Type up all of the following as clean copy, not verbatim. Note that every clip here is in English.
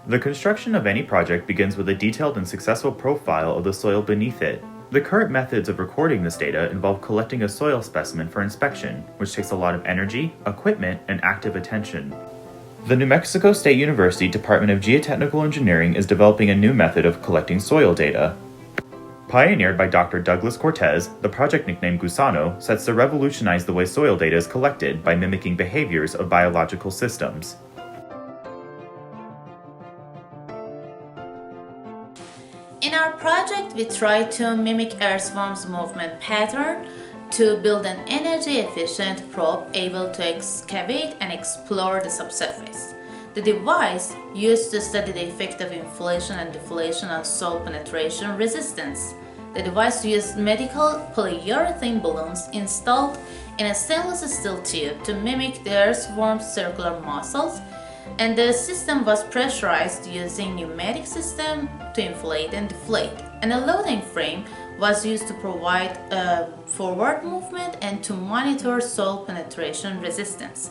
The construction of any project begins with a detailed and successful profile of the soil beneath it. The current methods of recording this data involve collecting a soil specimen for inspection, which takes a lot of energy, equipment, and active attention. The New Mexico State University Department of Geotechnical Engineering is developing a new method of collecting soil data. Pioneered by Dr. Douglas Cortez, the project nicknamed Gusano sets to revolutionize the way soil data is collected by mimicking behaviors of biological systems. In our project, we try to mimic earthworm's movement pattern to build an energy-efficient probe able to excavate and explore the subsurface. The device used to study the effect of inflation and deflation on soil penetration resistance. The device used medical polyurethane balloons installed in a stainless steel tube to mimic the earthworm's circular muscles, and the system was pressurized using pneumatic system to inflate and deflate, and a loading frame was used to provide forward movement and to monitor soil penetration resistance.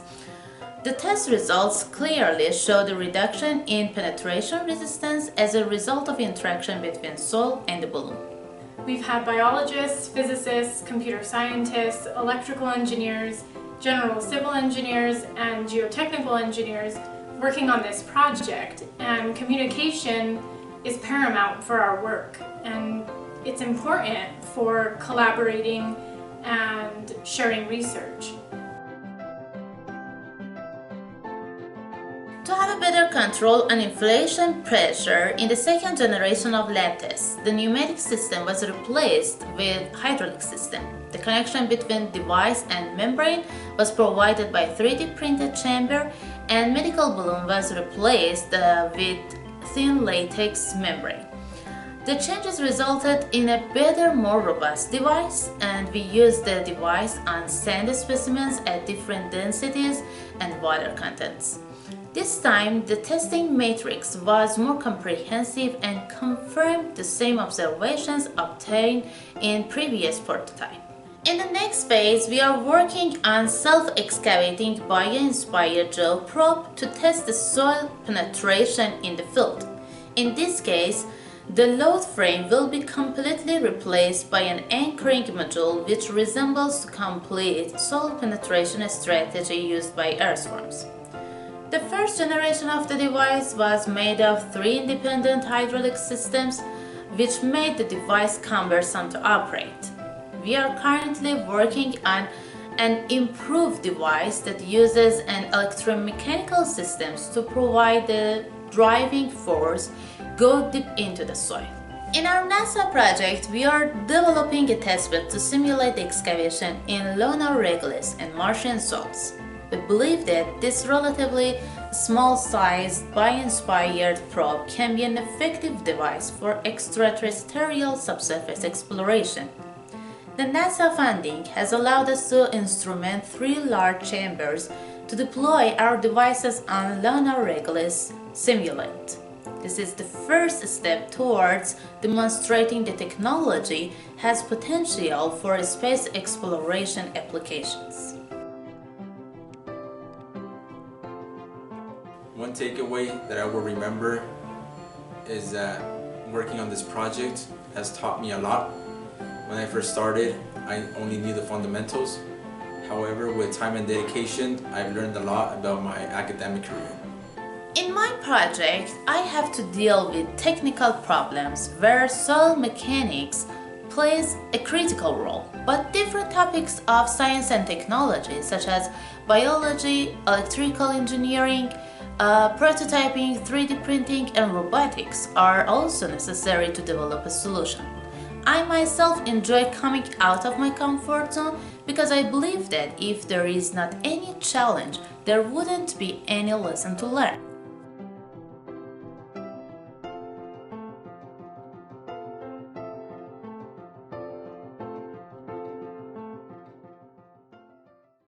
The test results clearly show the reduction in penetration resistance as a result of interaction between soil and the balloon. We've had biologists, physicists, computer scientists, electrical engineers, general civil engineers, and geotechnical engineers working on this project, and communication is paramount for our work, and it's important for collaborating and sharing research. To have a better control on inflation pressure in the second generation of lab tests, the pneumatic system was replaced with hydraulic system. The connection between device and membrane was provided by 3D printed chamber, and medical balloon was replaced with thin latex membrane. The changes resulted in a better, more robust device, and we used the device on sand specimens at different densities and water contents. This time, the testing matrix was more comprehensive and confirmed the same observations obtained in previous prototype. In the next phase, we are working on self-excavating bio-inspired gel probe to test the soil penetration in the field. In this case, the load frame will be completely replaced by an anchoring module which resembles the complete soil penetration strategy used by earthworms. The first generation of the device was made of 3 independent hydraulic systems, which made the device cumbersome to operate. We are currently working on an improved device that uses an electromechanical system to provide the driving force go deep into the soil. In our NASA project, we are developing a testbed to simulate the excavation in lunar regolith and Martian soils. We believe that this relatively small-sized bio-inspired probe can be an effective device for extraterrestrial subsurface exploration. The NASA funding has allowed us to instrument 3 large chambers to deploy our devices on lunar regolith simulate. This is the first step towards demonstrating the technology has potential for space exploration applications. One takeaway that I will remember is that working on this project has taught me a lot. When I first started, I only knew the fundamentals. However, with time and dedication, I've learned a lot about my academic career. In my project, I have to deal with technical problems where soil mechanics plays a critical role, but different topics of science and technology such as biology, electrical engineering, prototyping, 3D printing, and robotics are also necessary to develop a solution. I myself enjoy coming out of my comfort zone because I believe that if there is not any challenge, there wouldn't be any lesson to learn.